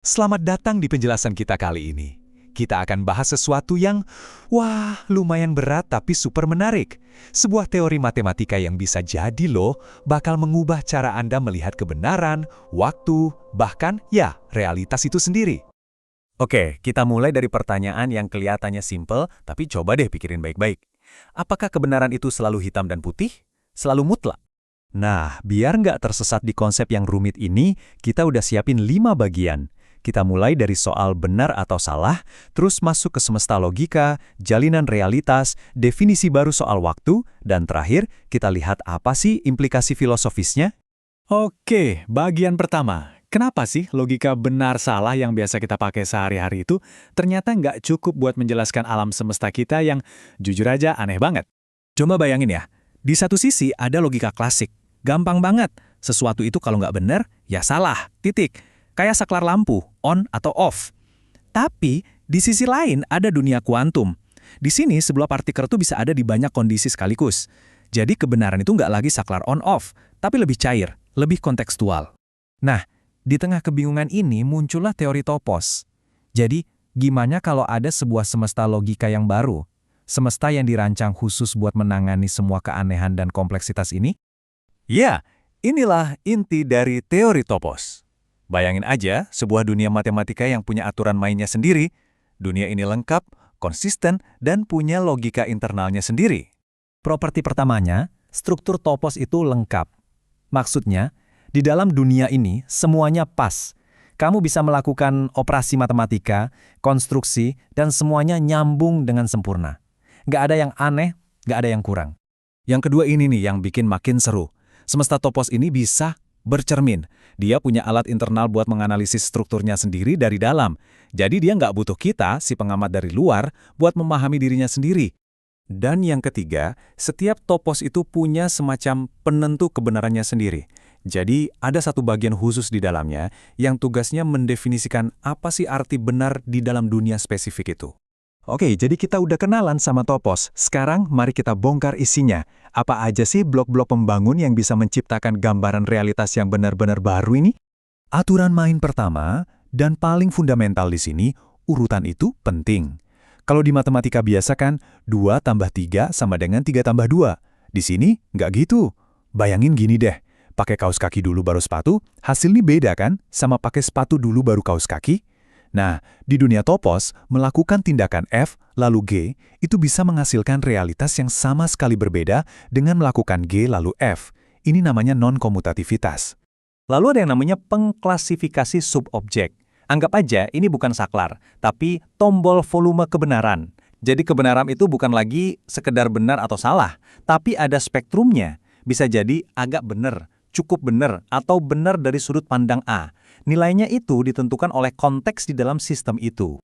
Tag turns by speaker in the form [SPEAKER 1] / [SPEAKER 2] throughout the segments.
[SPEAKER 1] Selamat datang di penjelasan kita kali ini. Kita akan bahas sesuatu yang, lumayan berat tapi super menarik. Sebuah teori matematika yang bisa jadi loh, bakal mengubah cara Anda melihat kebenaran, waktu, bahkan realitas itu sendiri.
[SPEAKER 2] Oke, kita mulai dari pertanyaan yang kelihatannya simpel, tapi coba deh pikirin baik-baik. Apakah kebenaran itu selalu hitam dan putih? Selalu mutlak? Nah, biar nggak tersesat di konsep yang rumit ini, kita udah siapin 5 bagian. Kita mulai dari soal benar atau salah, terus masuk ke semesta logika, jalinan realitas, definisi baru soal waktu, dan terakhir, kita lihat apa sih implikasi filosofisnya?
[SPEAKER 3] Oke, bagian pertama. Kenapa sih logika benar-salah yang biasa kita pakai sehari-hari itu ternyata nggak cukup buat menjelaskan alam semesta kita yang jujur aja aneh banget? Coba bayangin ya, di satu sisi ada logika klasik. Gampang banget, sesuatu itu kalau nggak benar, ya salah, titik. Kayak saklar lampu, on atau off. Tapi, di sisi lain ada dunia kuantum. Di sini sebuah partikel itu bisa ada di banyak kondisi sekaligus. Jadi kebenaran itu nggak lagi saklar on-off, tapi lebih cair, lebih kontekstual. Nah, di tengah kebingungan ini muncullah teori topos. Jadi, gimana kalau ada sebuah semesta logika yang baru? Semesta yang dirancang khusus buat menangani semua keanehan dan kompleksitas ini?
[SPEAKER 2] Ya, inilah inti dari teori topos. Bayangin aja sebuah dunia matematika yang punya aturan mainnya sendiri. Dunia ini lengkap, konsisten, dan punya logika internalnya sendiri.
[SPEAKER 3] Properti pertamanya, struktur topos itu lengkap. Maksudnya, di dalam dunia ini semuanya pas. Kamu bisa melakukan operasi matematika, konstruksi, dan semuanya nyambung dengan sempurna. Nggak ada yang aneh, nggak ada yang kurang.
[SPEAKER 2] Yang kedua ini nih yang bikin makin seru. Semesta topos ini bisa bercermin. Dia punya alat internal buat menganalisis strukturnya sendiri dari dalam. Jadi dia nggak butuh kita, si pengamat dari luar, buat memahami dirinya sendiri. Dan yang ketiga, setiap topos itu punya semacam penentu kebenarannya sendiri. Jadi ada satu bagian khusus di dalamnya yang tugasnya mendefinisikan apa sih arti benar di dalam dunia spesifik itu.
[SPEAKER 1] Oke, jadi kita udah kenalan sama topos. Sekarang mari kita bongkar isinya. Apa aja sih blok-blok pembangun yang bisa menciptakan gambaran realitas yang benar-benar baru ini?
[SPEAKER 2] Aturan main pertama dan paling fundamental di sini, urutan itu penting. Kalau di matematika biasa kan, 2 tambah 3 sama dengan 3 tambah 2. Di sini nggak gitu. Bayangin gini deh, pakai kaos kaki dulu baru sepatu, hasilnya beda kan sama pakai sepatu dulu baru kaos kaki? Nah, di dunia topos, melakukan tindakan F lalu G itu bisa menghasilkan realitas yang sama sekali berbeda dengan melakukan G lalu F. Ini namanya non-komutativitas.
[SPEAKER 3] Lalu ada yang namanya pengklasifikasi subobjek. Anggap aja ini bukan saklar, tapi tombol volume kebenaran. Jadi kebenaran itu bukan lagi sekedar benar atau salah, tapi ada spektrumnya. Bisa jadi agak benar, cukup benar, atau benar dari sudut pandang A. Nilainya itu ditentukan oleh konteks di dalam sistem itu.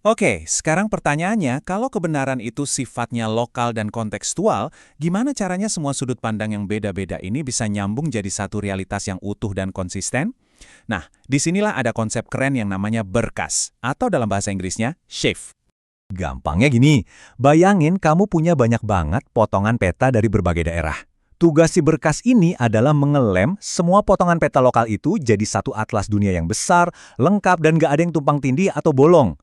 [SPEAKER 1] Oke, sekarang pertanyaannya, kalau kebenaran itu sifatnya lokal dan kontekstual, gimana caranya semua sudut pandang yang beda-beda ini bisa nyambung jadi satu realitas yang utuh dan konsisten? Nah, disinilah ada konsep keren yang namanya berkas, atau dalam bahasa Inggrisnya, sheaf.
[SPEAKER 2] Gampangnya gini, bayangin kamu punya banyak banget potongan peta dari berbagai daerah. Tugas si berkas ini adalah mengelem semua potongan peta lokal itu jadi satu atlas dunia yang besar, lengkap, dan gak ada yang tumpang tindih atau bolong.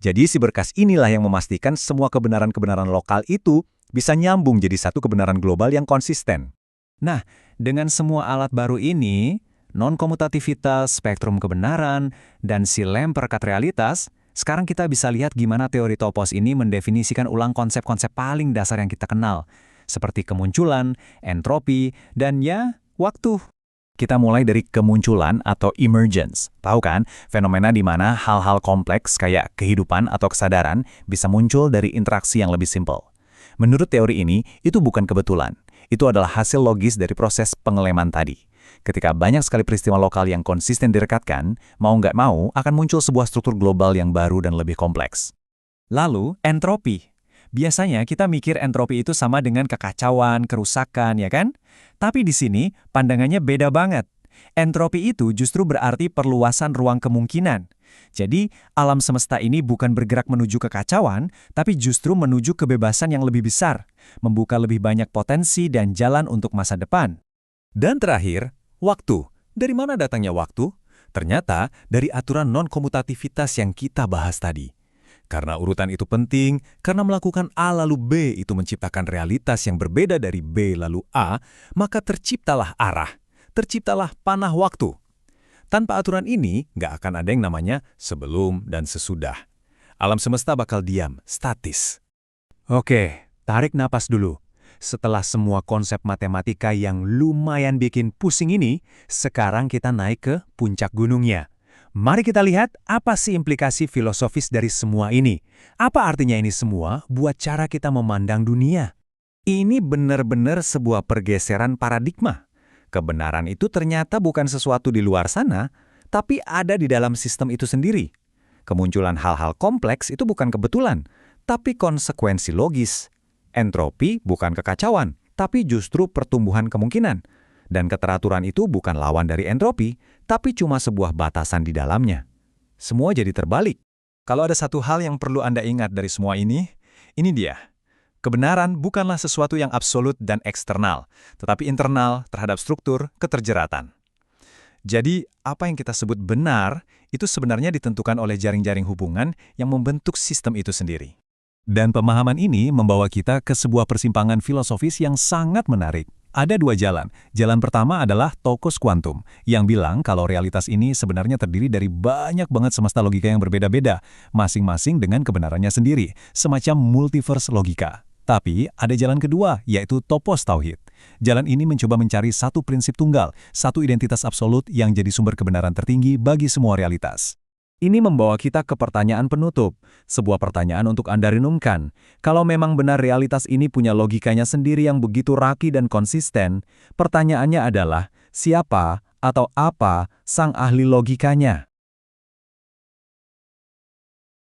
[SPEAKER 2] Jadi si berkas inilah yang memastikan semua kebenaran-kebenaran lokal itu bisa nyambung jadi satu kebenaran global yang konsisten.
[SPEAKER 3] Nah, dengan semua alat baru ini, non-komutativitas, spektrum kebenaran, dan si lem perekat realitas, sekarang kita bisa lihat gimana teori topos ini mendefinisikan ulang konsep-konsep paling dasar yang kita kenal, seperti kemunculan, entropi, dan waktu.
[SPEAKER 2] Kita mulai dari kemunculan atau emergence. Tahu kan, fenomena di mana hal-hal kompleks kayak kehidupan atau kesadaran bisa muncul dari interaksi yang lebih simpel. Menurut teori ini, itu bukan kebetulan. Itu adalah hasil logis dari proses pengeleman tadi. Ketika banyak sekali peristiwa lokal yang konsisten direkatkan, mau nggak mau akan muncul sebuah struktur global yang baru dan lebih kompleks.
[SPEAKER 3] Lalu, entropi. Biasanya kita mikir entropi itu sama dengan kekacauan, kerusakan, ya kan? Tapi di sini pandangannya beda banget. Entropi itu justru berarti perluasan ruang kemungkinan. Jadi, alam semesta ini bukan bergerak menuju kekacauan, tapi justru menuju kebebasan yang lebih besar, membuka lebih banyak potensi dan jalan untuk masa depan.
[SPEAKER 2] Dan terakhir, waktu. Dari mana datangnya waktu? Ternyata dari aturan non-komutativitas yang kita bahas tadi. Karena urutan itu penting, karena melakukan A lalu B itu menciptakan realitas yang berbeda dari B lalu A, maka terciptalah arah, terciptalah panah waktu. Tanpa aturan ini, nggak akan ada yang namanya sebelum dan sesudah. Alam semesta bakal diam, statis. Oke, tarik napas dulu. Setelah semua konsep matematika yang lumayan bikin pusing ini, sekarang kita naik ke puncak gunungnya. Mari kita lihat apa sih implikasi filosofis dari semua ini. Apa artinya ini semua buat cara kita memandang dunia? Ini benar-benar sebuah pergeseran paradigma. Kebenaran itu ternyata bukan sesuatu di luar sana, tapi ada di dalam sistem itu sendiri. Kemunculan hal-hal kompleks itu bukan kebetulan, tapi konsekuensi logis. Entropi bukan kekacauan, tapi justru pertumbuhan kemungkinan. Dan keteraturan itu bukan lawan dari entropi, tapi cuma sebuah batasan di dalamnya. Semua jadi terbalik.
[SPEAKER 1] Kalau ada satu hal yang perlu Anda ingat dari semua ini dia. Kebenaran bukanlah sesuatu yang absolut dan eksternal, tetapi internal terhadap struktur keterjeratan. Jadi, apa yang kita sebut benar, itu sebenarnya ditentukan oleh jaring-jaring hubungan yang membentuk sistem itu sendiri.
[SPEAKER 2] Dan pemahaman ini membawa kita ke sebuah persimpangan filosofis yang sangat menarik. Ada dua jalan. Jalan pertama adalah Tokos kuantum, yang bilang kalau realitas ini sebenarnya terdiri dari banyak banget semesta logika yang berbeda-beda, masing-masing dengan kebenarannya sendiri, semacam multiverse logika. Tapi ada jalan kedua, yaitu Topos tauhid. Jalan ini mencoba mencari satu prinsip tunggal, satu identitas absolut yang jadi sumber kebenaran tertinggi bagi semua realitas. Ini membawa kita ke pertanyaan penutup, sebuah pertanyaan untuk Anda renungkan. Kalau memang benar realitas ini punya logikanya sendiri yang begitu raki dan konsisten, pertanyaannya adalah, siapa atau apa sang ahli logikanya?